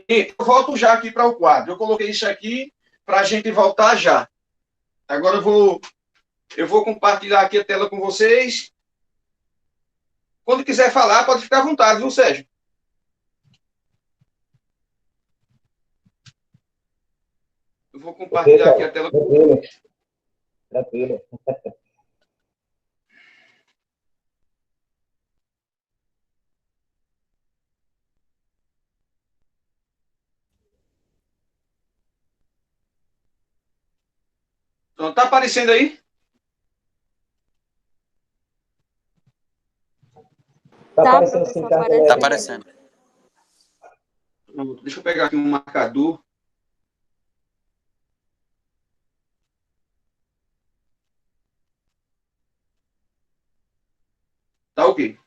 Eu volto já aqui para o quadro. Eu coloquei isso aqui para a gente voltar já. Agora eu vou compartilhar aqui a tela com vocês. Quando quiser falar, pode ficar à vontade, viu, Sérgio? Eu vou compartilhar aqui a tela com vocês. Tranquilo. Então, tá aparecendo aí? Tá aparecendo sim, Tá aparecendo. Deixa eu pegar aqui um marcador. Tá ok.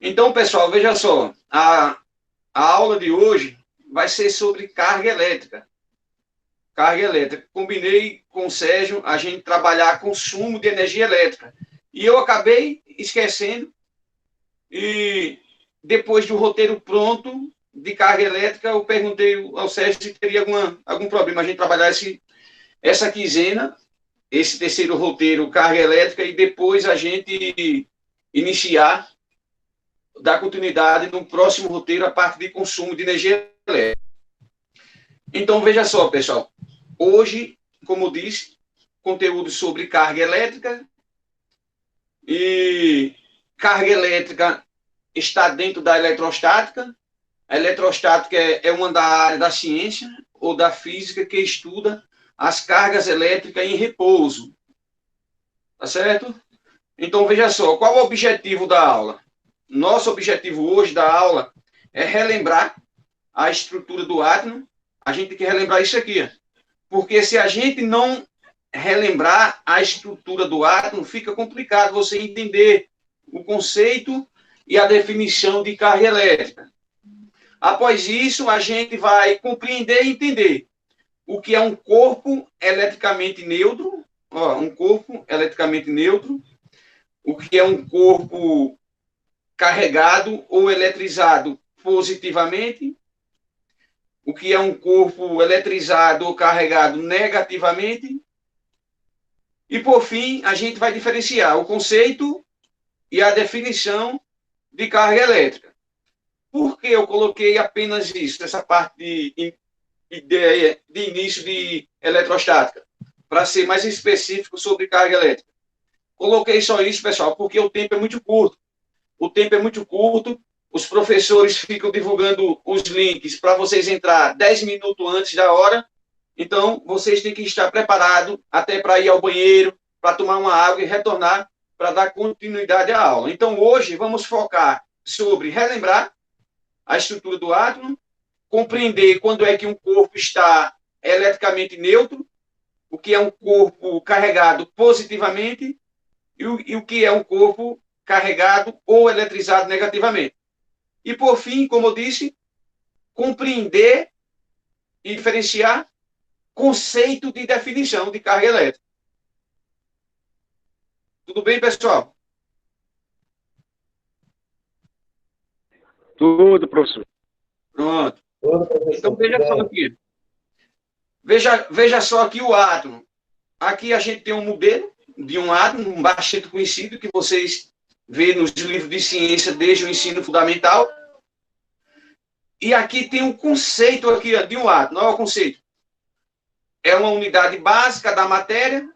Então, pessoal, veja só. A aula de hoje vai ser sobre carga elétrica. Carga elétrica. Combinei com o Sérgio a gente trabalhar consumo de energia elétrica. E eu acabei esquecendo. E depois do roteiro pronto de carga elétrica, eu perguntei ao Sérgio se teria algum problema a gente trabalhar essa quinzena, esse terceiro roteiro, carga elétrica, e depois a gente iniciar, dar continuidade no próximo roteiro, a parte de consumo de energia elétrica. Então, veja só, pessoal. Hoje, como eu disse, conteúdo sobre carga elétrica. E carga elétrica está dentro da eletrostática. A eletrostática é uma da área da ciência ou da física que estuda as cargas elétricas em repouso. Tá certo? Então, veja só, qual o objetivo da aula? Nosso objetivo hoje da aula é relembrar a estrutura do átomo. A gente tem que relembrar isso aqui. Porque se a gente não relembrar a estrutura do átomo, fica complicado você entender o conceito e a definição de carga elétrica. Após isso, a gente vai compreender e entender o que é um corpo eletricamente neutro, um corpo eletricamente neutro, o que é um corpo carregado ou eletrizado positivamente, o que é um corpo eletrizado ou carregado negativamente, e, por fim, a gente vai diferenciar o conceito e a definição de carga elétrica. Por que eu coloquei apenas isso, essa parte de início de eletrostática? Para ser mais específico sobre carga elétrica. Coloquei só isso, pessoal, porque o tempo é muito curto. O tempo é muito curto, os professores ficam divulgando os links para vocês entrar 10 minutos antes da hora. Então, vocês têm que estar preparados até para ir ao banheiro, para tomar uma água e retornar para dar continuidade à aula. Então, hoje, vamos focar sobre relembrar a estrutura do átomo, compreender quando é que um corpo está eletricamente neutro, o que é um corpo carregado positivamente e o que é um corpo carregado ou eletrizado negativamente. E, por fim, como eu disse, compreender e diferenciar conceito de definição de carga elétrica. Tudo bem, pessoal? Tudo, professor. Pronto. Então, veja só aqui. Veja só aqui o átomo. Aqui a gente tem um modelo de um átomo bastante conhecido, que vocês vê nos livros de ciência desde o ensino fundamental. E aqui tem um conceito aqui de um átomo. Olha o conceito. É uma unidade básica da matéria.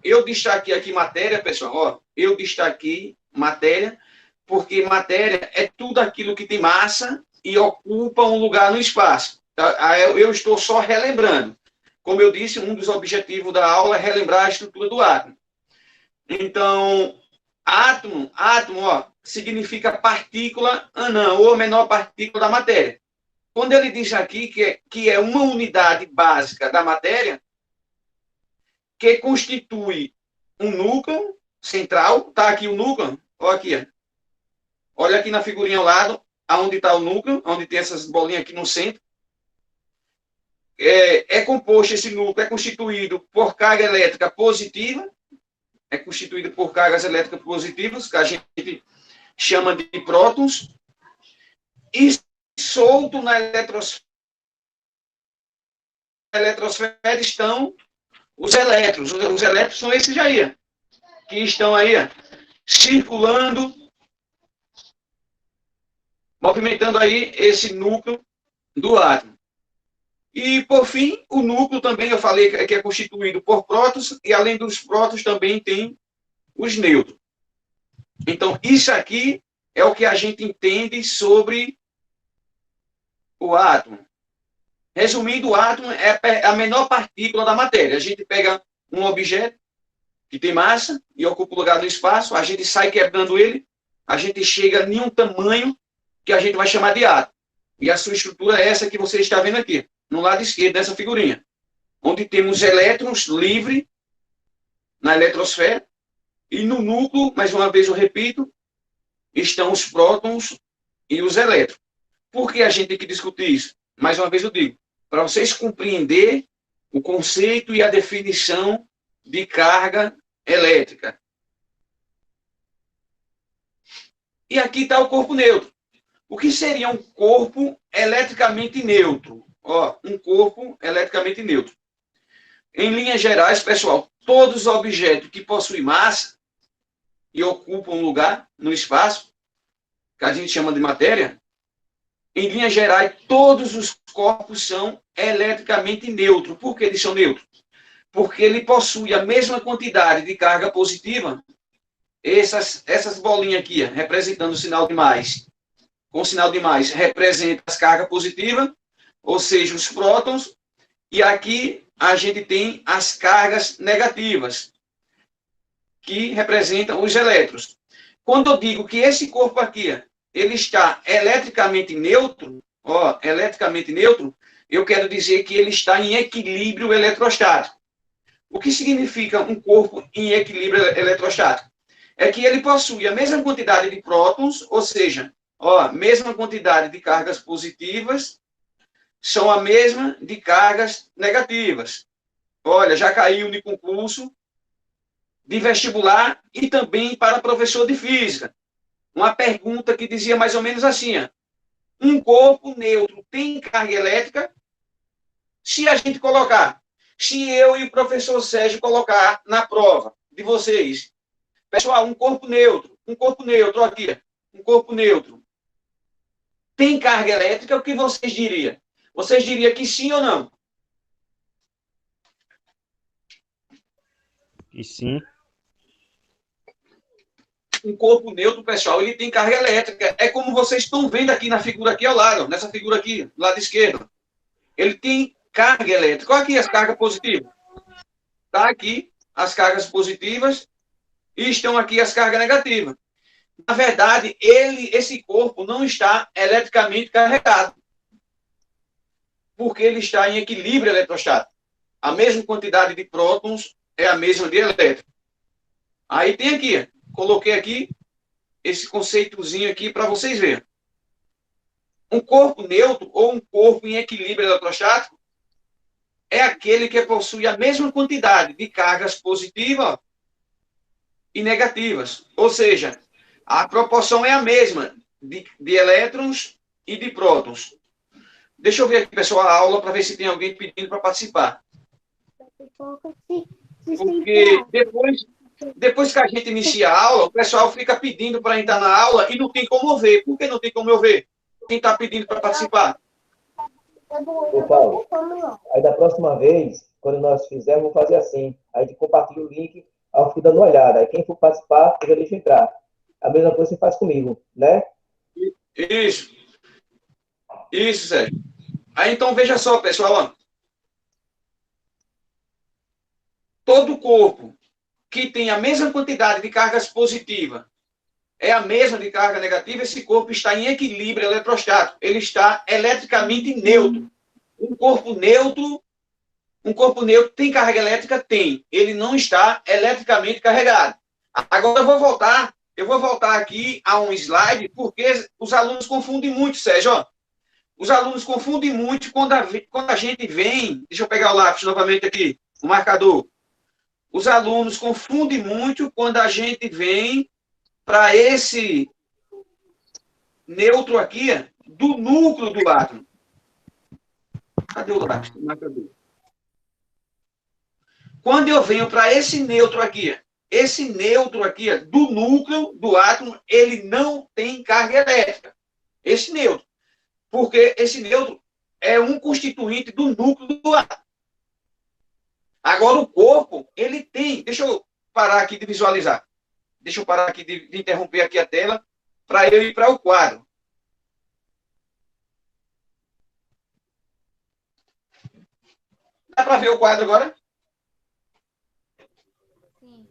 Eu destaquei aqui matéria, pessoal. Eu destaquei matéria, porque matéria é tudo aquilo que tem massa e ocupa um lugar no espaço. Eu estou só relembrando. Como eu disse, um dos objetivos da aula é relembrar a estrutura do átomo. Então, átomo, significa partícula anã, ou menor partícula da matéria. Quando ele diz aqui que é uma unidade básica da matéria, que constitui um núcleo central, está aqui o núcleo, olha aqui na figurinha ao lado, onde está o núcleo, onde tem essas bolinhas aqui no centro. Composto, esse núcleo é constituído por carga elétrica positiva, por cargas elétricas positivas, que a gente chama de prótons, e solto na eletrosfera eletrosfera estão os elétrons. Os elétrons são esses aí, que estão aí, circulando, movimentando aí esse núcleo do átomo. E, por fim, o núcleo também, eu falei que é constituído por prótons, e além dos prótons também tem os nêutrons. Então, isso aqui é o que a gente entende sobre o átomo. Resumindo, o átomo é a menor partícula da matéria. A gente pega um objeto que tem massa e ocupa o lugar no espaço, a gente sai quebrando ele, a gente chega em um tamanho que a gente vai chamar de átomo. E a sua estrutura é essa que você está vendo aqui, no lado esquerdo dessa figurinha, onde temos elétrons livres na eletrosfera, e no núcleo, mais uma vez eu repito, estão os prótons e os elétrons. Por que a gente tem que discutir isso? Mais uma vez eu digo, para vocês compreender o conceito e a definição de carga elétrica. E aqui está o corpo neutro. O que seria um corpo eletricamente neutro? Ó, um corpo eletricamente neutro. Em linhas gerais, pessoal, todos os objetos que possuem massa e ocupam um lugar no espaço, que a gente chama de matéria, em linhas gerais, todos os corpos são eletricamente neutros. Por que eles são neutros? Porque ele possui a mesma quantidade de carga positiva, essas bolinhas aqui, representando o sinal de mais, com o sinal de mais, representa as cargas positivas, ou seja, os prótons, e aqui a gente tem as cargas negativas, que representam os elétrons. Quando eu digo que esse corpo aqui, ele está eletricamente neutro, ó, eletricamente neutro, eu quero dizer que ele está em equilíbrio eletrostático. O que significa um corpo em equilíbrio eletrostático? É que ele possui a mesma quantidade de prótons, ou seja, ó, mesma quantidade de cargas positivas, são a mesma de cargas negativas. Olha, já caiu no concurso de vestibular e também para professor de física. Uma pergunta que dizia mais ou menos assim, ó, um corpo neutro tem carga elétrica? Se a gente colocar, se eu e o professor Sérgio colocar na prova de vocês, pessoal, um corpo neutro aqui, um corpo neutro, tem carga elétrica, o que vocês diriam? Vocês diriam que sim ou não? E sim. Um corpo neutro, pessoal, ele tem carga elétrica. É como vocês estão vendo aqui na figura aqui ao lado, nessa figura aqui, do lado esquerdo. Ele tem carga elétrica. Olha aqui as cargas positivas. Está aqui as cargas positivas e estão aqui as cargas negativas. Na verdade, esse corpo não está eletricamente carregado, porque ele está em equilíbrio eletrostático. A mesma quantidade de prótons é a mesma de elétrons. Aí tem aqui, coloquei aqui esse conceitozinho aqui para vocês verem. Um corpo neutro ou um corpo em equilíbrio eletrostático é aquele que possui a mesma quantidade de cargas positivas e negativas. Ou seja, a proporção é a mesma de elétrons e de prótons. Deixa eu ver aqui, pessoal, a aula para ver se tem alguém pedindo para participar. Porque depois que a gente inicia a aula, o pessoal fica pedindo para entrar na aula e não tem como ver. Por que não tem como eu ver? Quem está pedindo para participar? Ô, Paulo, aí da próxima vez, quando nós fizermos, vamos fazer assim. Aí a gente compartilha o link, aí eu fico dando uma olhada. Aí quem for participar, eu já deixo entrar. A mesma coisa você faz comigo, né? Isso. Isso, Sérgio. Aí então veja só, pessoal. Ó. Todo corpo que tem a mesma quantidade de cargas positivas é a mesma de carga negativa, esse corpo está em equilíbrio eletrostático. Ele está eletricamente neutro. Um corpo neutro tem carga elétrica? Tem. Ele não está eletricamente carregado. Agora eu vou voltar aqui a um slide, porque os alunos confundem muito, Sérgio. Ó. Os alunos confundem muito quando a gente vem... Deixa eu pegar o lápis novamente aqui, o marcador. Os alunos confundem muito quando a gente vem para esse neutro aqui, do núcleo do átomo. Cadê o lápis? O marcador. Quando eu venho para esse neutro aqui, do núcleo do átomo, ele não tem carga elétrica. Esse neutro. Porque esse neutro é um constituinte do núcleo do átomo. Agora, o corpo, ele tem... Deixa eu parar aqui de visualizar. Deixa eu parar aqui de interromper aqui a tela para eu ir para o quadro. Dá para ver o quadro agora? Sim.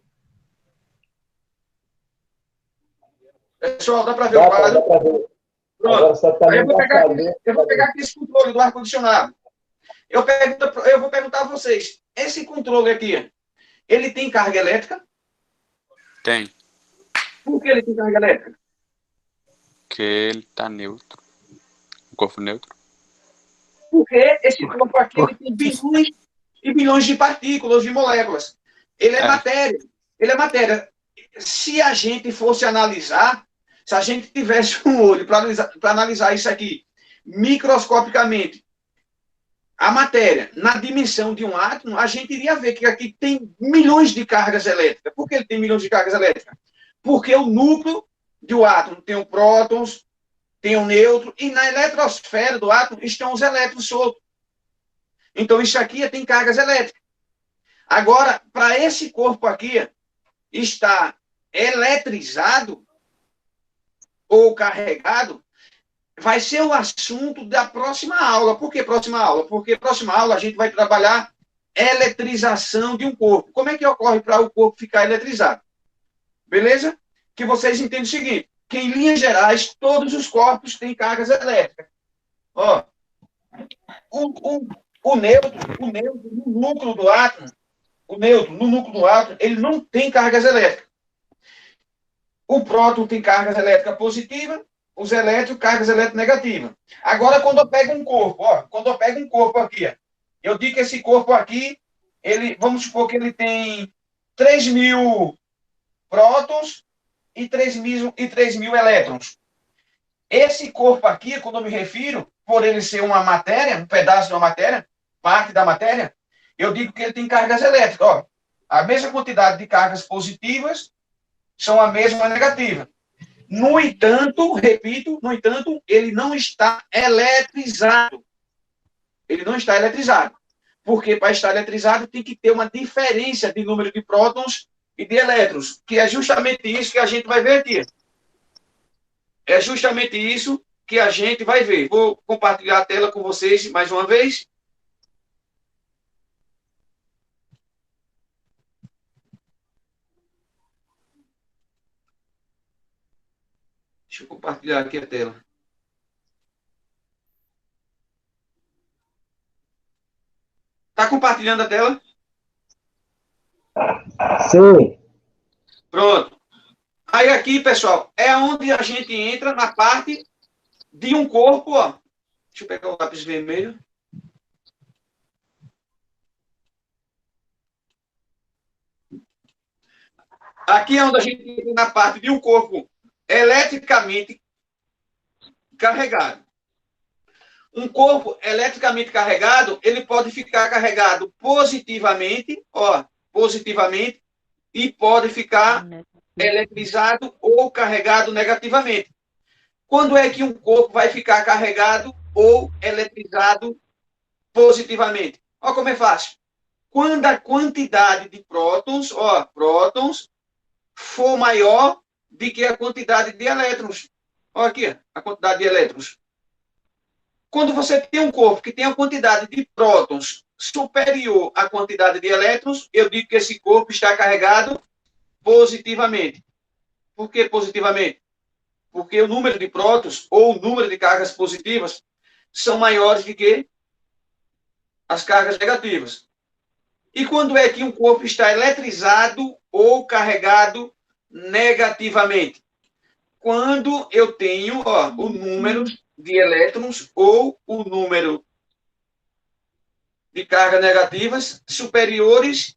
Pessoal, dá para ver o quadro? Dá para ver. Pronto. Agora só tá Aí eu vou pegar embaixadinho. aqui esse controle do ar-condicionado. Eu vou perguntar a vocês, esse controle aqui, ele tem carga elétrica? Tem. Por que ele tem carga elétrica? Porque ele está neutro. O corpo neutro. Porque esse corpo aqui ele tem bilhões e bilhões de partículas, de moléculas. Ele é matéria. Ele é matéria. Se a gente fosse analisar, se a gente tivesse um olho para analisar isso aqui microscopicamente, a matéria na dimensão de um átomo, a gente iria ver que aqui tem milhões de cargas elétricas. Por que ele tem milhões de cargas elétricas? Porque o núcleo do átomo tem os prótons, tem o nêutron, e na eletrosfera do átomo estão os elétrons soltos. Então, isso aqui tem cargas elétricas. Agora, para esse corpo aqui estar eletrizado ou carregado, vai ser o assunto da próxima aula. Por que próxima aula? Porque próxima aula a gente vai trabalhar eletrização de um corpo. Como é que ocorre para o corpo ficar eletrizado? Beleza? Que vocês entendem o seguinte, que em linhas gerais, todos os corpos têm cargas elétricas. Ó, o nêutron no núcleo do átomo, ele não tem cargas elétricas. O próton tem cargas elétricas positivas, os elétrons, cargas elétricas negativas. Agora, quando eu pego um corpo, aqui, ó, eu digo que esse corpo aqui, vamos supor que ele tem 3.000 prótons e 3.000 elétrons. Esse corpo aqui, quando eu me refiro, por ele ser uma matéria, um pedaço de uma matéria, parte da matéria, eu digo que ele tem cargas elétricas. Ó, a mesma quantidade de cargas positivas são a mesma negativa. No entanto, repito, ele não está eletrizado. Ele não está eletrizado. Porque para estar eletrizado tem que ter uma diferença de número de prótons e de elétrons, que é justamente isso que a gente vai ver aqui. É justamente isso que a gente vai ver. Vou compartilhar a tela com vocês mais uma vez. Deixa eu compartilhar aqui a tela. Está compartilhando a tela? Sim. Pronto. Aí aqui, pessoal, é onde a gente entra na parte de um corpo, ó. Deixa eu pegar o lápis vermelho. Aqui é onde a gente entra na parte de um corpo eletricamente carregado. Um corpo eletricamente carregado, ele pode ficar carregado positivamente, ó, positivamente, e pode ficar eletrizado ou carregado negativamente. Quando é que um corpo vai ficar carregado ou eletrizado positivamente? Olha como é fácil. Quando a quantidade de prótons, ó, prótons, for maior do que a quantidade de elétrons. Olha aqui, a quantidade de elétrons. Quando você tem um corpo que tem a quantidade de prótons superior à quantidade de elétrons, eu digo que esse corpo está carregado positivamente. Por que positivamente? Porque o número de prótons ou o número de cargas positivas são maiores do que as cargas negativas. E quando é que um corpo está eletrizado ou carregado negativamente? Quando eu tenho o número de elétrons ou o número de cargas negativas superiores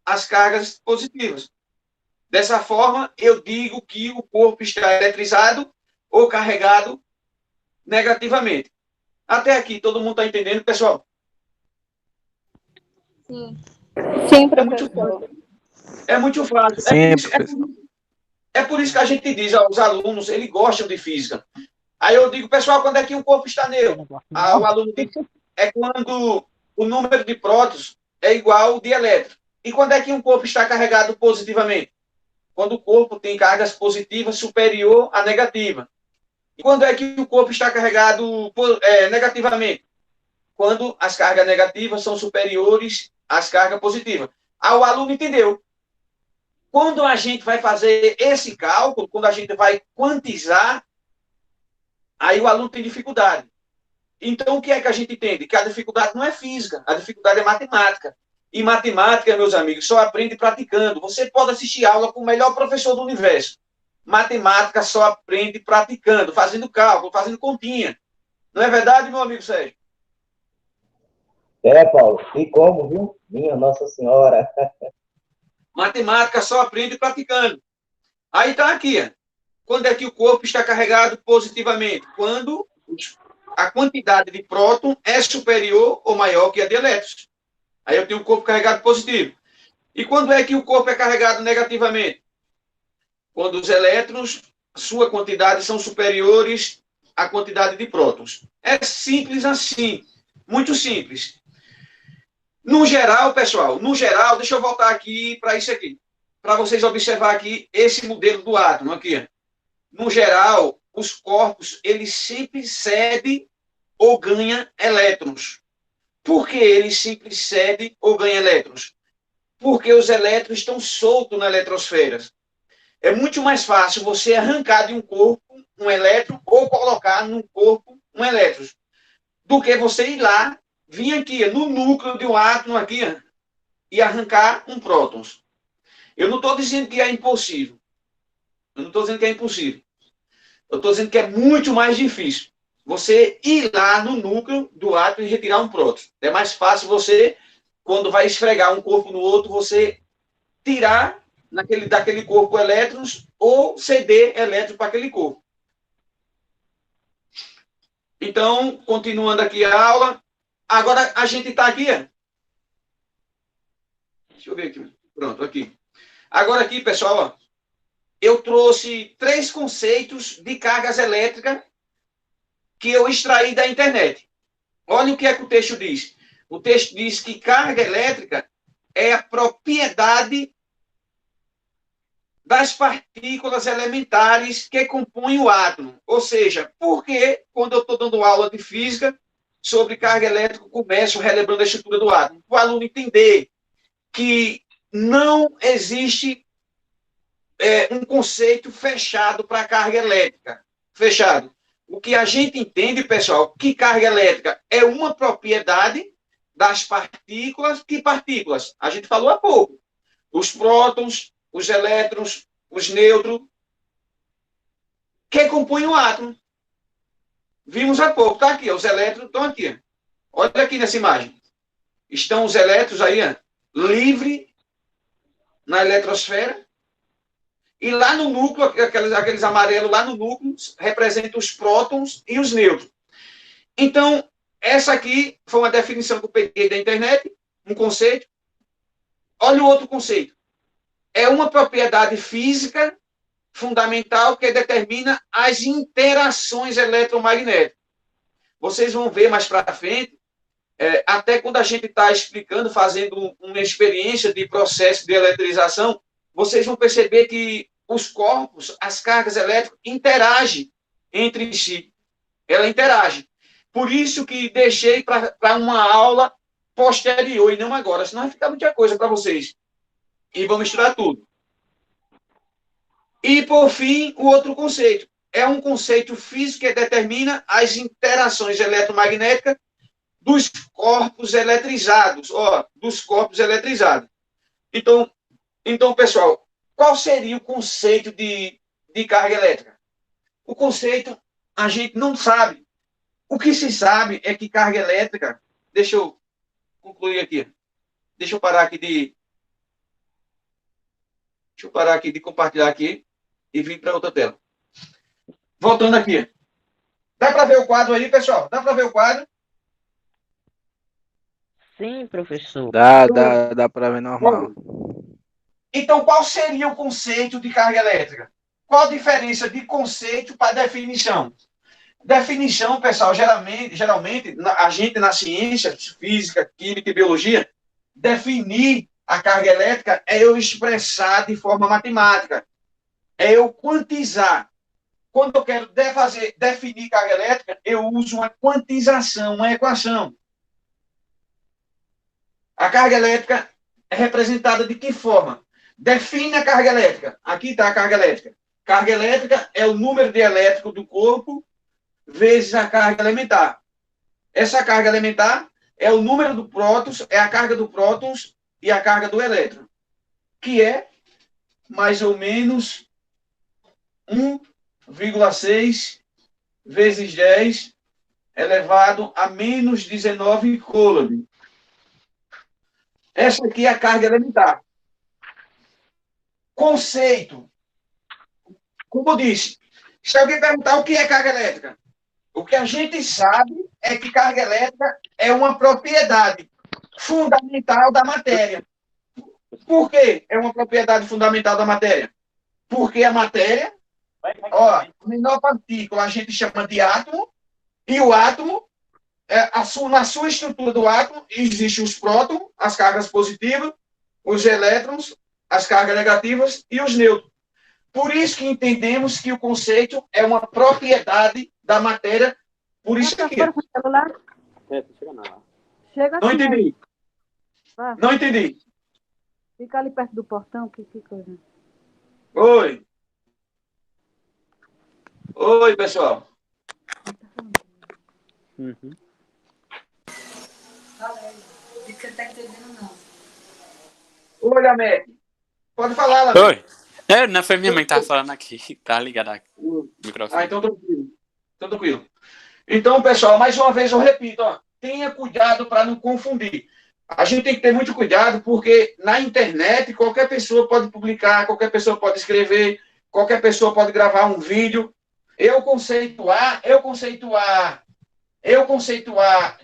às cargas positivas. Dessa forma, eu digo que o corpo está eletrizado ou carregado negativamente. Até aqui, todo mundo está entendendo, pessoal? Sim. Sim, É muito professor. fácil. É muito fácil. Sim, professor. É por isso que a gente diz aos alunos, eles gostam de física. Aí eu digo, pessoal, quando é que o corpo está neutro? O aluno diz, é quando o número de prótons é igual ao de elétrons. E quando é que um corpo está carregado positivamente? Quando o corpo tem cargas positivas superior à negativa. E quando é que o corpo está carregado negativamente? Quando as cargas negativas são superiores às cargas positivas. O aluno entendeu. Quando a gente vai fazer esse cálculo, quando a gente vai quantizar, aí o aluno tem dificuldade. Então, o que é que a gente entende? Que a dificuldade não é física, a dificuldade é matemática. E matemática, meus amigos, só aprende praticando. Você pode assistir aula com o melhor professor do universo. Matemática só aprende praticando, fazendo cálculo, fazendo continha. Não é verdade, meu amigo Sérgio? É, Paulo. E como, viu? Minha Nossa Senhora. Matemática só aprende praticando. Aí está aqui. Quando é que o corpo está carregado positivamente? Quando a quantidade de próton é superior ou maior que a de elétrons. Aí eu tenho o corpo carregado positivo. E quando é que o corpo é carregado negativamente? Quando os elétrons, sua quantidade, são superiores à quantidade de prótons. É simples assim. Muito simples. No geral, pessoal, deixa eu voltar aqui para isso aqui. Para vocês observar aqui esse modelo do átomo aqui. No geral, os corpos, eles sempre cedem ou ganham elétrons. Por que eles sempre cedem ou ganham elétrons? Porque os elétrons estão soltos na eletrosfera. É muito mais fácil você arrancar de um corpo um elétron ou colocar num corpo um elétron do que você ir lá, vir aqui no núcleo de um átomo aqui e arrancar um prótons. Eu não estou dizendo que é impossível. Eu não estou dizendo que é impossível. Eu estou dizendo que é muito mais difícil você ir lá no núcleo do átomo e retirar um próton. É mais fácil você, quando vai esfregar um corpo no outro, você tirar daquele corpo elétrons ou ceder elétrons para aquele corpo. Então, continuando aqui a aula. Agora a gente está aqui. Deixa eu ver aqui. Pronto, aqui. Agora aqui, pessoal, eu trouxe 3 conceitos de cargas elétricas que eu extraí da internet. Olha o que é que o texto diz. O texto diz que carga elétrica é a propriedade das partículas elementares que compõem o átomo. Ou seja, por que, quando eu estou dando aula de física sobre carga elétrica, começo relembrando a estrutura do átomo? Para o aluno entender que não existe um conceito fechado para carga elétrica. Fechado. O que a gente entende, pessoal, que carga elétrica é uma propriedade das partículas. Que partículas? A gente falou há pouco. Os prótons, os elétrons, os nêutrons, que compõem o átomo. Vimos há pouco, tá aqui, os elétrons estão aqui. Olha aqui nessa imagem. Estão os elétrons aí, livre na eletrosfera. E lá no núcleo, aqueles amarelos lá no núcleo, representam os prótons e os nêutrons. Então, essa aqui foi uma definição que eu peguei da internet, um conceito. Olha o outro conceito. É uma propriedade física fundamental que determina as interações eletromagnéticas. Vocês vão ver mais para frente, até quando a gente está explicando, fazendo uma experiência de processo de eletrização, vocês vão perceber que os corpos, as cargas elétricas, interagem entre si. Ela interage. Por isso que deixei para uma aula posterior e não agora, senão vai ficar muita coisa para vocês. E vou misturar tudo. E, por fim, o outro conceito. É um conceito físico que determina as interações eletromagnéticas dos corpos eletrizados. Dos corpos eletrizados. Então, pessoal, qual seria o conceito de carga elétrica? O conceito a gente não sabe. O que se sabe é que carga elétrica... Deixa eu concluir aqui. Deixa eu parar aqui de compartilhar aqui e vir para outra tela. Voltando aqui. Dá para ver o quadro aí, pessoal? Dá para ver o quadro? Sim, professor. Dá para ver normal. Então, qual seria o conceito de carga elétrica? Qual a diferença de conceito para definição? Definição, pessoal, geralmente a gente na ciência, física, química e biologia, definir a carga elétrica é eu expressar de forma matemática, é eu quantizar. Quando eu quero definir carga elétrica, eu uso uma quantização, uma equação. A carga elétrica é representada de que forma? Define a carga elétrica. Aqui está a carga elétrica. Carga elétrica é o número de elétrico do corpo vezes a carga elementar. Essa carga elementar é o número do prótons, é a carga do prótons e a carga do elétron, que é mais ou menos 1,6 vezes 10 elevado a menos 19 coulomb. Essa aqui é a carga elementar. Conceito. Como eu disse, se alguém perguntar o que é carga elétrica, o que a gente sabe é que carga elétrica é uma propriedade fundamental da matéria. Por que é uma propriedade fundamental da matéria? Porque a matéria, a menor partícula a gente chama de átomo, e o átomo, na sua estrutura do átomo, existem os prótons, as cargas positivas, os elétrons, as cargas negativas e os nêutrons. Por isso que entendemos que o conceito é uma propriedade da matéria. Por isso aqui. Chega Não assim, entendi. Vai. Não entendi. Fica ali perto do portão, que coisa. Oi. Oi, pessoal. Uhum. Você tá entendendo, não. Oi, América. Pode falar, Lamé. Oi. Não foi minha mãe que tava falando aqui. Tá ligado aqui. O microfone. Então tranquilo. Então, tranquilo. Então, pessoal, mais uma vez eu repito, tenha cuidado para não confundir. A gente tem que ter muito cuidado, porque na internet qualquer pessoa pode publicar, qualquer pessoa pode escrever, qualquer pessoa pode gravar um vídeo. Eu conceituar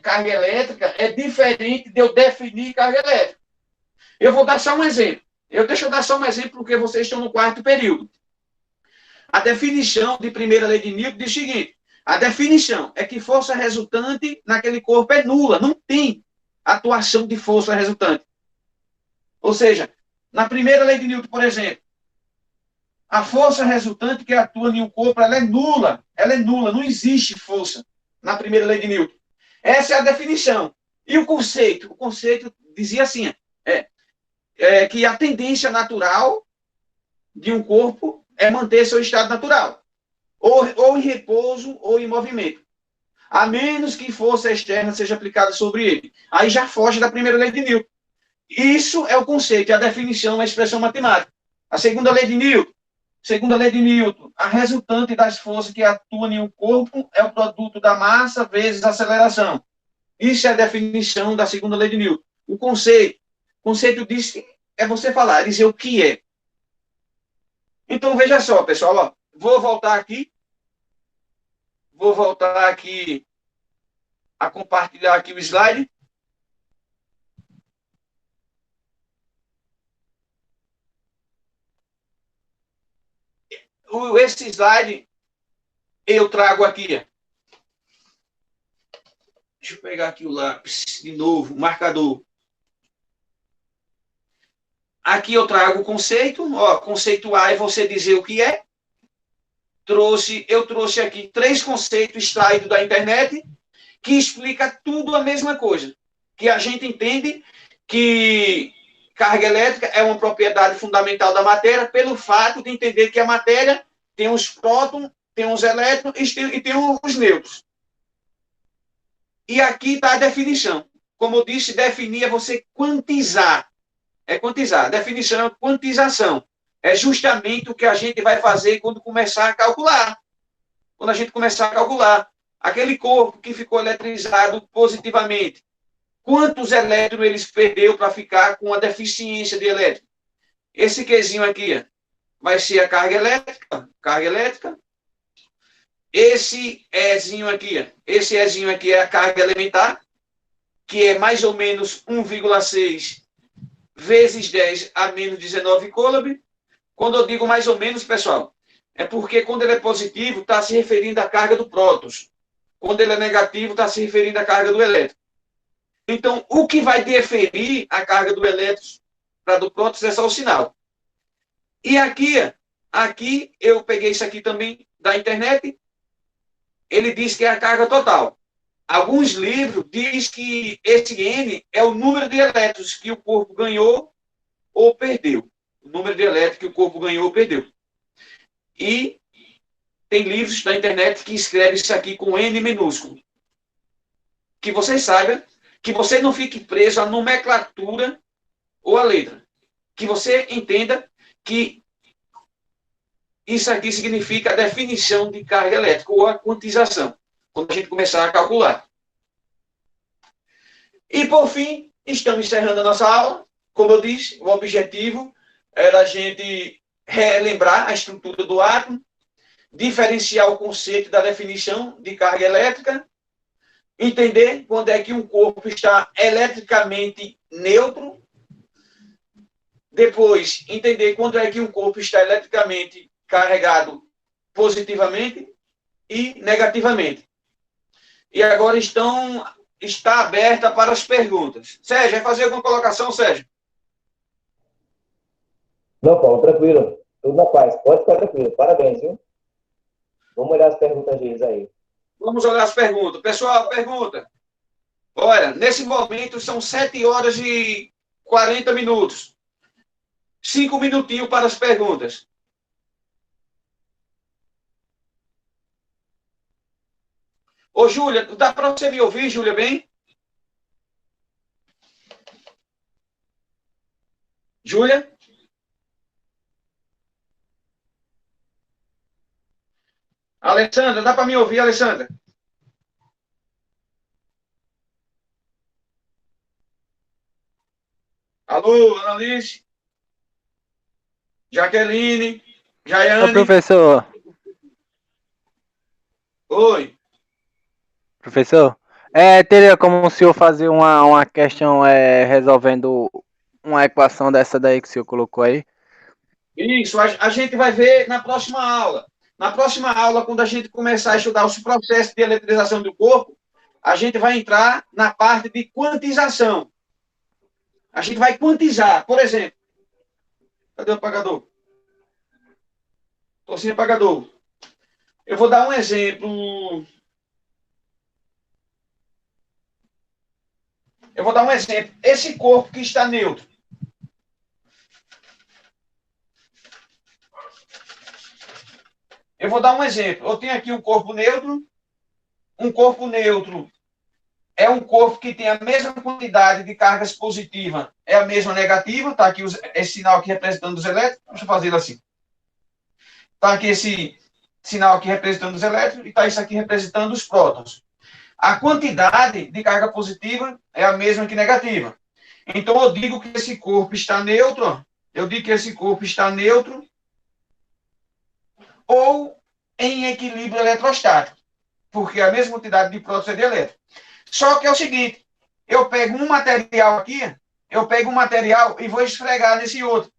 carga elétrica é diferente de eu definir carga elétrica. Eu vou dar só um exemplo. Deixa eu dar só um exemplo, porque vocês estão no quarto período. A definição de primeira lei de Newton diz o seguinte: a definição é que força resultante naquele corpo é nula, não tem atuação de força resultante. Ou seja, na primeira lei de Newton, por exemplo, a força resultante que atua em um corpo, ela é nula, não existe força na primeira lei de Newton. Essa é a definição. E o conceito? O conceito dizia assim, que a tendência natural de um corpo é manter seu estado natural, ou em repouso ou em movimento, a menos que força externa seja aplicada sobre ele. Aí já foge da primeira lei de Newton. Isso é o conceito, é a definição, a expressão matemática. A segunda lei de Newton, a resultante das forças que atuam em um corpo é o produto da massa vezes a aceleração. Isso é a definição da segunda lei de Newton. O conceito diz que é você falar, dizer o que é. Então, veja só, pessoal, vou voltar aqui a compartilhar aqui o slide. Esse slide eu trago aqui. Deixa eu pegar aqui o lápis de novo, marcador. Aqui eu trago o conceito. Conceituar é você dizer o que é. Eu trouxe aqui 3 conceitos extraídos da internet que explica tudo a mesma coisa. Que a gente entende que carga elétrica é uma propriedade fundamental da matéria pelo fato de entender que a matéria tem os prótons, tem os elétrons e tem os nêutrons. E aqui está a definição. Como eu disse, definir é você quantizar. É quantizar. A definição é quantização. É justamente o que a gente vai fazer quando começar a calcular. Quando a gente começar a calcular. Aquele corpo que ficou eletrizado positivamente, quantos elétrons ele perdeu para ficar com a deficiência de elétron? Esse Qzinho aqui vai ser a carga elétrica. Esse Ezinho aqui é a carga elementar, que é mais ou menos 1,6 vezes 10 a menos 19 coulomb. Quando eu digo mais ou menos, pessoal, é porque quando ele é positivo, está se referindo à carga do prótons. Quando ele é negativo, está se referindo à carga do elétron. Então, o que vai deferir a carga do elétron para do prótons é só o sinal. E aqui eu peguei isso aqui também da internet, ele diz que é a carga total. Alguns livros dizem que esse N é o número de elétrons que o corpo ganhou ou perdeu. O número de elétrons que o corpo ganhou ou perdeu. E tem livros da internet que escrevem isso aqui com N minúsculo. Que vocês saibam, que você não fique preso à nomenclatura ou à letra. Que você entenda que isso aqui significa a definição de carga elétrica ou a quantização, quando a gente começar a calcular. E, por fim, estamos encerrando a nossa aula. Como eu disse, o objetivo era a gente relembrar a estrutura do átomo, diferenciar o conceito da definição de carga elétrica, entender quando é que um corpo está eletricamente neutro, depois entender quando é que um corpo está eletricamente carregado positivamente e negativamente. E agora está aberta para as perguntas. Sérgio, vai fazer alguma colocação, Sérgio? Não, Paulo, tranquilo. Tudo na paz. Pode ficar tranquilo. Parabéns, viu? Vamos olhar as perguntas deles aí. Vamos olhar as perguntas. Pessoal, pergunta. Olha, nesse momento são 7 horas e 40 minutos. 5 minutinhos para as perguntas. Ô, Júlia, dá para você me ouvir, Júlia, bem? Júlia? Alessandra, dá para me ouvir, Alessandra? Alô, Annalise? Jaqueline? Jaiane? Ô, professor, Oi. professor, teria como o senhor fazer uma questão resolvendo uma equação dessa daí que o senhor colocou aí? Isso, a gente vai ver na próxima aula. Na próxima aula, quando a gente começar a estudar os processos de eletrização do corpo, a gente vai entrar na parte de quantização. A gente vai quantizar. Por exemplo, cadê o apagador? Estou sem apagador. Eu vou dar um exemplo. Esse corpo que está neutro. Eu vou dar um exemplo. Eu tenho aqui um corpo neutro. Um corpo neutro é um corpo que tem a mesma quantidade de cargas positivas, é a mesma negativa. Está aqui esse sinal aqui representando os elétrons. Deixa eu fazer ele assim. Está aqui esse sinal aqui representando os elétrons e está isso aqui representando os prótons. A quantidade de carga positiva é a mesma que negativa. Então, eu digo que esse corpo está neutro. Eu digo que esse corpo está neutro ou em equilíbrio eletrostático, porque é a mesma quantidade de prótons e de elétrons. Só que é o seguinte, eu pego um material aqui, e vou esfregar nesse outro.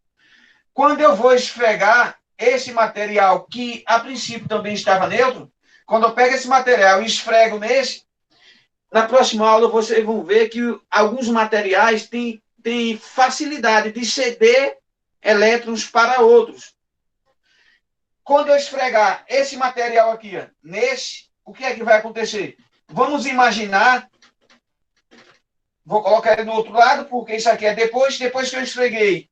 Quando eu vou esfregar esse material, que a princípio também estava neutro, quando eu pego esse material e esfrego nesse, na próxima aula vocês vão ver que alguns materiais têm facilidade de ceder elétrons para outros. Quando eu esfregar esse material aqui, nesse, o que é que vai acontecer? Vamos imaginar, vou colocar ele no outro lado, porque isso aqui é depois que eu esfreguei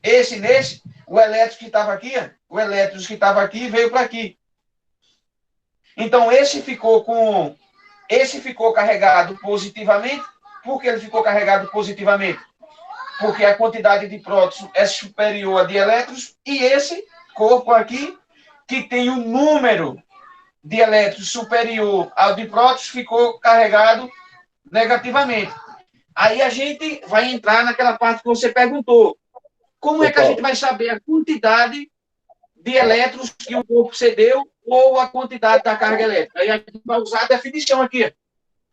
esse nesse, o elétron que estava aqui, veio para aqui. Então, esse ficou carregado positivamente. Por que ele ficou carregado positivamente? Porque a quantidade de prótons é superior a de elétrons, e esse corpo aqui, que tem um número de elétrons superior ao de prótons, ficou carregado negativamente. Aí a gente vai entrar naquela parte que você perguntou. Como é que a gente vai saber a quantidade de elétrons que o corpo cedeu ou a quantidade da carga elétrica? Aí a gente vai usar a definição aqui.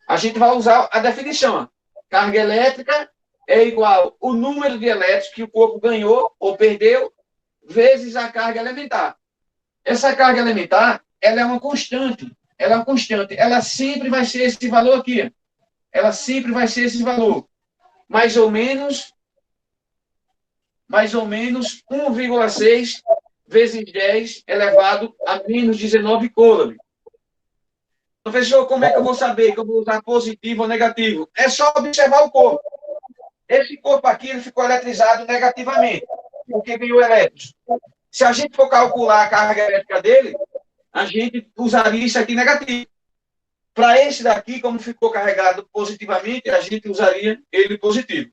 A gente vai usar a definição. Carga elétrica é igual o número de elétrons que o corpo ganhou ou perdeu, vezes a carga elementar. Essa carga elementar, ela é uma constante. Ela é uma constante. Ela sempre vai ser esse valor aqui. Ela sempre vai ser esse valor. Mais ou menos 1,6 vezes 10 elevado a menos 19 coulomb. Professor, como é que eu vou saber que eu vou usar positivo ou negativo? É só observar o corpo. Esse corpo aqui ele ficou eletrizado negativamente, porque ganhou elétrons. Se a gente for calcular a carga elétrica dele, a gente usaria isso aqui negativo. Para esse daqui, como ficou carregado positivamente, a gente usaria ele positivo.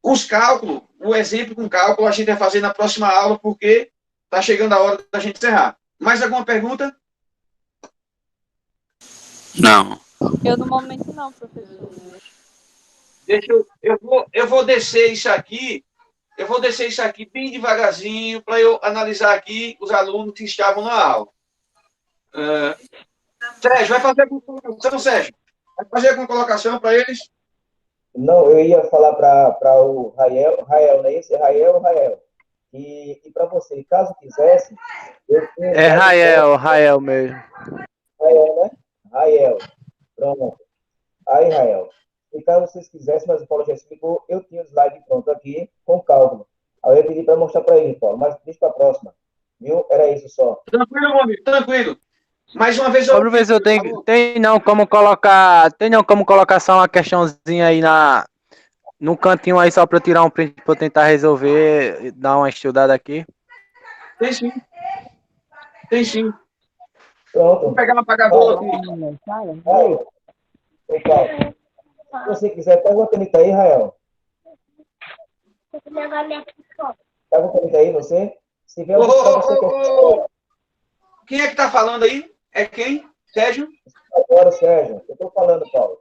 Os cálculos, o exemplo com cálculo, a gente vai fazer na próxima aula, porque está chegando a hora da gente encerrar. Mais alguma pergunta? Não. Eu no momento não, professor. Eu vou descer isso aqui. Eu vou descer isso aqui bem devagarzinho para eu analisar aqui os alunos que estavam na aula. Sérgio, vai fazer alguma colocação, Sérgio? Vai fazer alguma colocação para eles? Não, eu ia falar para o Rael, não é esse? Rael. E para você, caso quisesse, eu tenho É Rael mesmo. Rael, né? Rael. Pronto. Aí, Rael. E caso vocês quisessem, mas o Paulo já explicou, eu tinha o slide pronto aqui, com cálculo. Aí eu ia pedir para mostrar para ele, Paulo, mas deixa para a próxima. Viu? Era isso só. Tranquilo, meu amigo, tranquilo. Mais uma vez, Ô, professor, tem não como colocar só uma questãozinha aí no cantinho aí só para eu tirar um print para eu tentar resolver e dar uma estudada aqui? Tem sim. Tem sim. Pronto. Vou pegar um apagador aqui. Rael. Ô, Paulo. Se você quiser, pega uma caneta aí, Rael. Pega uma caneta aí, você. Se tiver Quem é que está falando aí? É quem? Sérgio? Agora, Sérgio, eu estou falando, Paulo.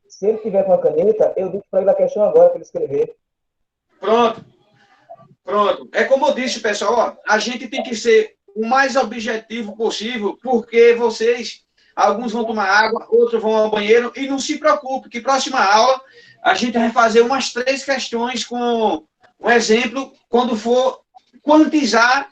Se ele tiver com a caneta, eu digo para ele a questão agora para ele escrever. Pronto. É como eu disse, pessoal, ó, a gente tem que ser o mais objetivo possível, porque alguns vão tomar água, outros vão ao banheiro, e não se preocupe, que próxima aula a gente vai fazer umas 3 questões com um exemplo, quando for quantizar,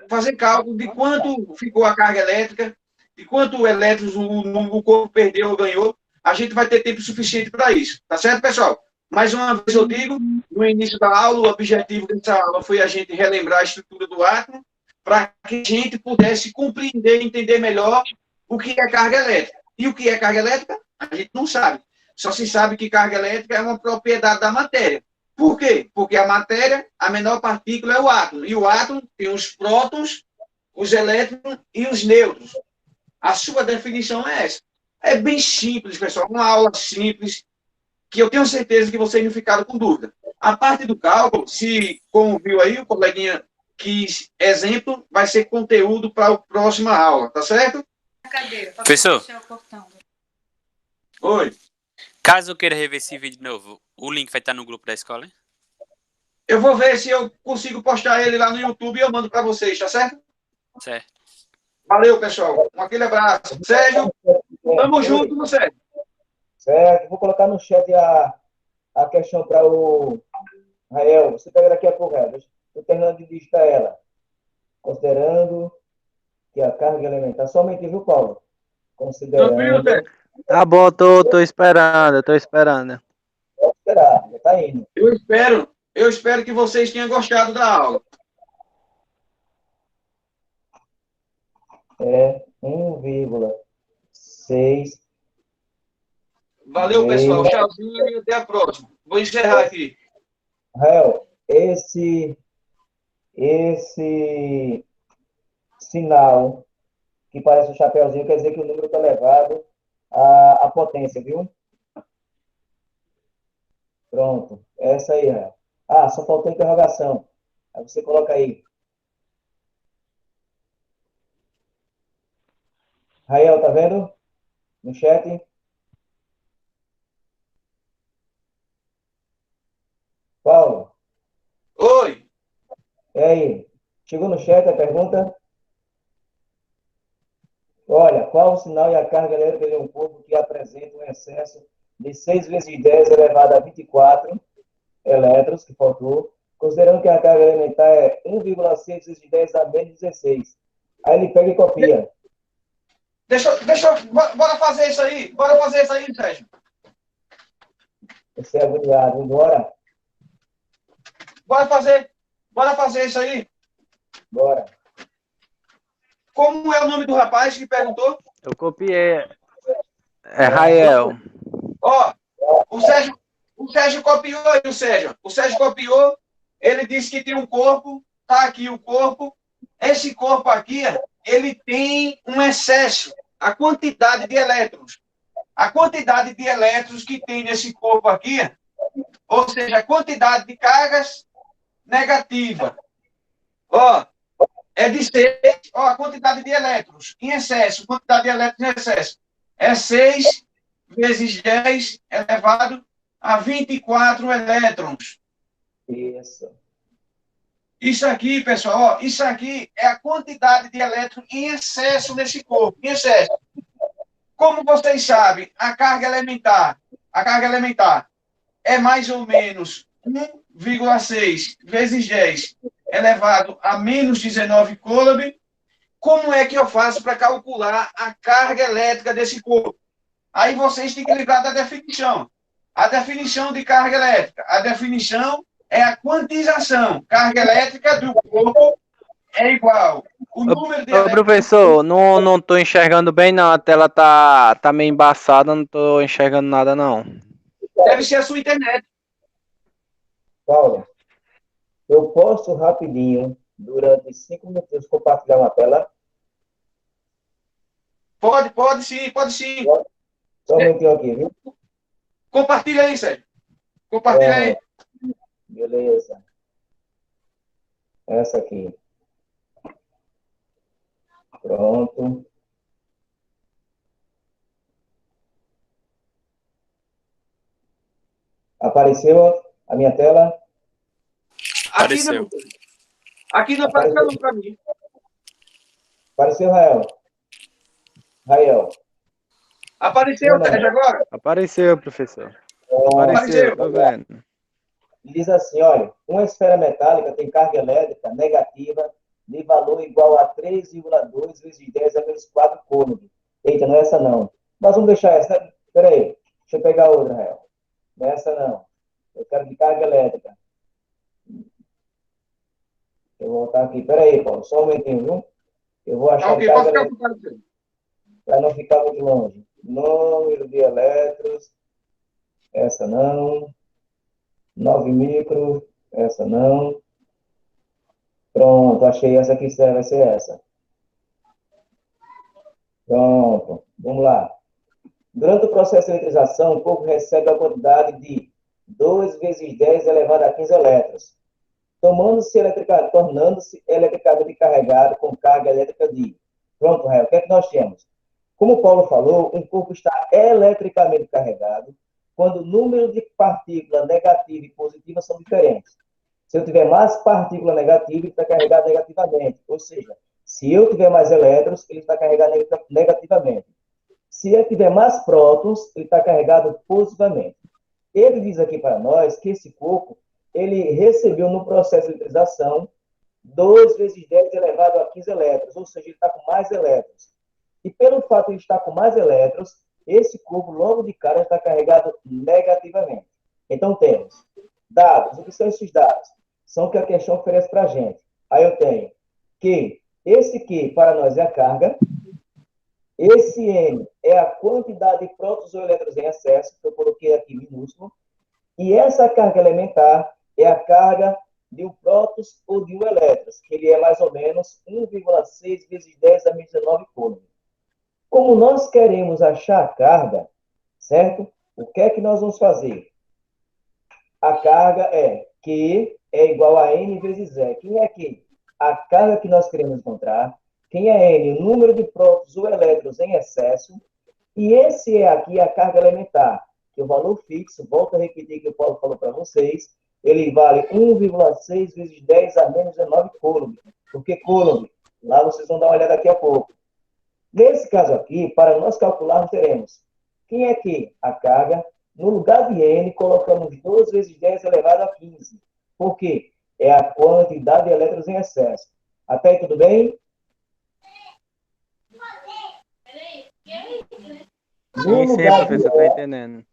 fazer cálculo de quanto ficou a carga elétrica, de quanto elétrons o corpo perdeu ou ganhou, a gente vai ter tempo suficiente para isso. Tá certo, pessoal? Mais uma vez eu digo, no início da aula, o objetivo dessa aula foi a gente relembrar a estrutura do átomo, para que a gente pudesse compreender e entender melhor o que é carga elétrica. E o que é carga elétrica? A gente não sabe. Só se sabe que carga elétrica é uma propriedade da matéria. Por quê? Porque a matéria, a menor partícula é o átomo. E o átomo tem os prótons, os elétrons e os nêutrons. A sua definição é essa. É bem simples, pessoal. Uma aula simples, que eu tenho certeza que vocês não ficaram com dúvida. A parte do cálculo, como viu aí, o coleguinha quis exemplo, vai ser conteúdo para a próxima aula, tá certo? Professor. Oi. Caso eu queira rever esse vídeo de novo, o link vai estar no grupo da escola, hein? Eu vou ver se eu consigo postar ele lá no YouTube e eu mando para vocês, tá certo? Certo. Valeu, pessoal. Aquele abraço. Sérgio, tamo junto, no Sérgio. Certo. Vou colocar no chat a questão para o Rael. Você pega daqui a pouco, Rael. Estou terminando de digitar ela. Considerando que a carga elementar... Somente, viu, Paulo? Tranquilo, Sérgio. Tá bom, tô esperando. Pode esperar, já está indo. Eu espero que vocês tenham gostado da aula. É 1,6. Valeu, pessoal. Tchauzinho e até a próxima. Vou encerrar aqui. Rael, esse sinal que parece um chapeuzinho quer dizer que o número está elevado à potência, viu? Pronto. Essa aí, Rael. Ah, só faltou interrogação. Aí você coloca aí. Rael, tá vendo? No chat? Paulo? Oi. E aí? Chegou no chat a pergunta? Olha, qual o sinal e a carga elétrica de um corpo que apresenta um excesso de 6 vezes 10 elevado a 24 elétrons, que faltou, considerando que a carga elementar é 1,6 vezes 10 a menos 16. Aí ele pega e copia. Bora fazer isso aí. Bora fazer isso aí, Sérgio. Você é agoniado, embora? Bora fazer isso aí. Bora. Como é o nome do rapaz que perguntou? Eu copiei. É Rael. Ó, o Sérgio copiou aí, o Sérgio. O Sérgio copiou, ele disse que tem um corpo, tá aqui o corpo. Esse corpo aqui, ele tem um excesso, a quantidade de elétrons. A quantidade de elétrons que tem nesse corpo aqui, ou seja, a quantidade de cargas negativa. Ó, é de 6, ó, a quantidade de elétrons em excesso, quantidade de elétrons em excesso, é 6 vezes 10 elevado a 24 elétrons. Isso. Isso aqui, pessoal, ó, isso aqui é a quantidade de elétrons em excesso nesse corpo, em excesso. Como vocês sabem, a carga elementar é mais ou menos 1,6 vezes 10 elevado a menos 19 coulomb. Como é que eu faço para calcular a carga elétrica desse corpo? Aí vocês têm que lembrar da definição. A definição de carga elétrica. A definição é a quantização. Carga elétrica do corpo é igual. O número de Ô, professor, não tô enxergando bem, não. A tela tá meio embaçada, não tô enxergando nada, não. Deve ser a sua internet. Paulo, eu posso rapidinho, durante 5 minutos, compartilhar uma tela? Pode sim, pode sim. Só um minutinho aqui, viu? Compartilha aí, Sérgio. Compartilha aí. Beleza. Essa aqui. Pronto. Apareceu a minha tela? Apareceu. Aqui não apareceu não para mim. Apareceu, Rael? Rael. Apareceu, Sérgio, agora? Apareceu, professor. Apareceu. Tô vendo. Diz assim, olha, uma esfera metálica tem carga elétrica negativa de valor igual a 3,2 vezes 10 a menos 4 coulomb. Eita, não é essa não. Mas vamos deixar essa. Espera aí. Deixa eu pegar outra, Rael. Não é essa não. Eu quero de carga elétrica. Eu vou voltar aqui. Espera aí, Paulo. Só um momentinho, viu? Eu vou achar Ok, de carga pode ficar elétrica ocupado. para não ficar muito longe. Número de elétrons. Essa não. 9 micro. Essa não. Pronto, achei essa aqui, vai ser essa. Pronto, vamos lá. Durante o processo de eletrização, o corpo recebe a quantidade de 2 vezes 10 elevado a 15 elétrons, tornando-se eletricamente carregado com carga elétrica de... Pronto, Rael, o que é que nós temos? Como o Paulo falou, um corpo está eletricamente carregado quando o número de partículas negativas e positivas são diferentes. Se eu tiver mais partícula negativa, ele está carregado negativamente. Ou seja, se eu tiver mais elétrons, ele está carregado negativamente. Se eu tiver mais prótons, ele está carregado positivamente. Ele diz aqui para nós que esse corpo, ele recebeu no processo de eletrização 2 vezes 10 elevado a 15 elétrons, ou seja, ele está com mais elétrons. E pelo fato de ele estar com mais elétrons, esse corpo logo de cara está carregado negativamente. Então temos dados. O que são esses dados? São o que a questão oferece para a gente. Aí eu tenho que esse Q para nós é a carga, esse N é a quantidade de prótons ou elétrons em excesso, que eu coloquei aqui minúsculo, e essa carga elementar é a carga de um prótons ou de um elétrons, que ele é mais ou menos 1,6 vezes 10 a menos 19 coulomb. Como nós queremos achar a carga, certo? O que é que nós vamos fazer? A carga é Q é igual a N vezes E. Quem é Q? A carga que nós queremos encontrar. Quem é N? O número de prótons ou elétrons em excesso. E esse é aqui a carga elementar, que o valor fixo, volto a repetir que o Paulo falou para vocês, ele vale 1,6 vezes 10 a menos 19 coulomb. Por que coulomb? Lá vocês vão dar uma olhada daqui a pouco. Nesse caso aqui, para nós calcularmos, teremos quem é Q? A carga No lugar de N, colocamos 2 vezes 10 elevado a 15. Por quê? É a quantidade de elétrons em excesso. Até aí, tudo bem? No Sim, lugar de professor, tô entendendo.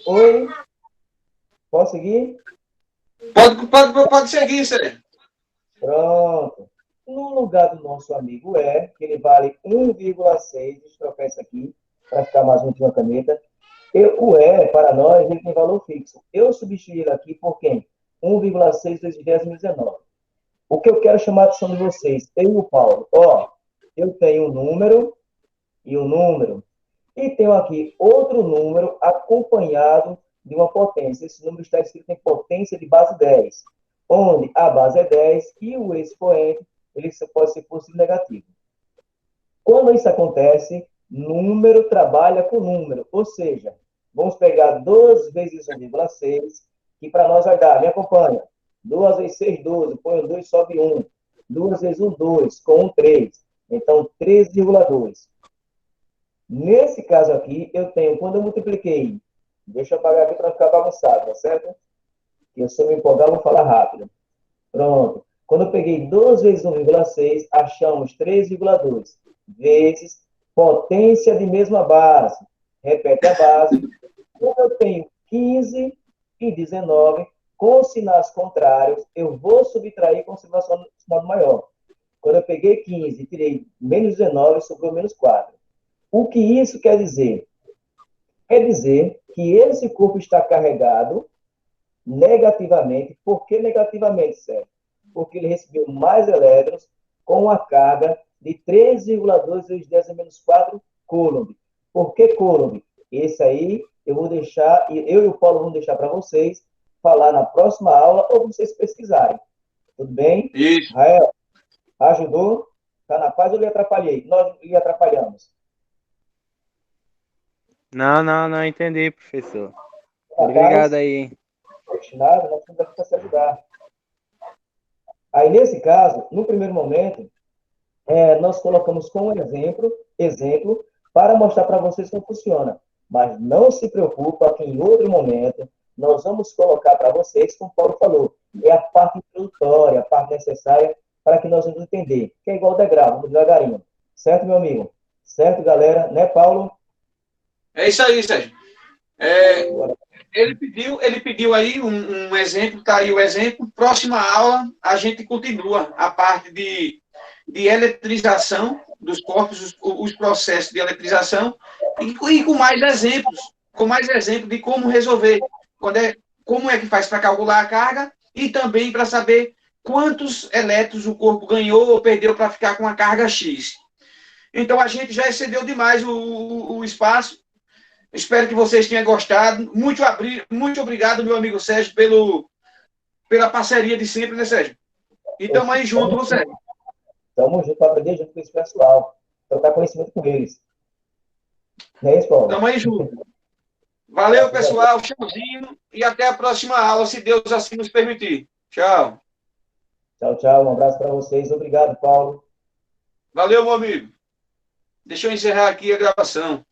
Oi? Posso seguir? Pode seguir, Sérgio. Pronto. No lugar do nosso amigo E, que ele vale 1,6, deixa eu trocar isso aqui, para ficar mais útil na caneta. O E, para nós, ele tem valor fixo. Eu substituí ele aqui por quem? 1,6 vezes 10 menos 19. O que eu quero chamar a atenção de vocês, eu e o Paulo, eu tenho um número e um número, e tenho aqui outro número acompanhado de uma potência. Esse número está escrito em potência de base 10, onde a base é 10 e o expoente ele pode ser positivo ou negativo. Quando isso acontece, número trabalha com número, ou seja, vamos pegar 2 vezes 1,6, que para nós vai dar, me acompanha, 2 vezes 6, 12, põe o 2, sobe 1, 2 vezes 1, 2, com 1, 3, então 13,2. Nesse caso aqui, eu tenho, quando eu multipliquei, deixa eu apagar aqui para não ficar bagunçado, tá certo? Que se eu me empolgar, vou falar rápido. Pronto. Quando eu peguei 2 vezes 1,6, achamos 3,2 vezes potência de mesma base. Repete a base. Quando eu tenho 15 e 19, com sinais contrários, eu vou subtrair com sinal maior. Quando eu peguei 15 e tirei menos 19, sobrou menos 4. O que isso quer dizer? Quer dizer que esse corpo está carregado negativamente. Por que negativamente, Sérgio? Porque ele recebeu mais elétrons com uma carga de 3,2 vezes 10 a menos 4 Coulomb. Por que Coulomb? Esse aí eu vou deixar, eu e o Paulo vamos deixar para vocês falar na próxima aula ou vocês pesquisarem. Tudo bem? Isso. Rael, ajudou? Está na paz ou lhe atrapalhei? Nós lhe atrapalhamos. Não entendi, professor. Tá Obrigado aí. Nada, nós estamos aqui para se ajudar. Aí, nesse caso, no primeiro momento, nós colocamos como exemplo, para mostrar para vocês como funciona. Mas não se preocupa que em outro momento nós vamos colocar para vocês, como o Paulo falou, é a parte introdutória, a parte necessária para que nós vamos entender. Que é igual degrau, vamos devagarinho. Certo, meu amigo? Certo, galera? Né, Paulo? É isso aí, Sérgio. Ele pediu aí um exemplo, tá aí o exemplo. Próxima aula, a gente continua a parte de eletrização dos corpos, os processos de eletrização, e com mais exemplos de como resolver, como é que faz para calcular a carga e também para saber quantos elétrons o corpo ganhou ou perdeu para ficar com a carga X. Então, a gente já excedeu demais o espaço. Espero que vocês tenham gostado. Muito obrigado, meu amigo Sérgio, pela parceria de sempre, né, Sérgio? E estamos aí junto, Sérgio. Estamos juntos para aprender junto com esse pessoal, trocar conhecimento com eles. Não é isso, Paulo? Estamos aí junto. Valeu, pessoal. Tchauzinho. E até a próxima aula, se Deus assim nos permitir. Tchau. Tchau, tchau. Um abraço para vocês. Obrigado, Paulo. Valeu, meu amigo. Deixa eu encerrar aqui a gravação.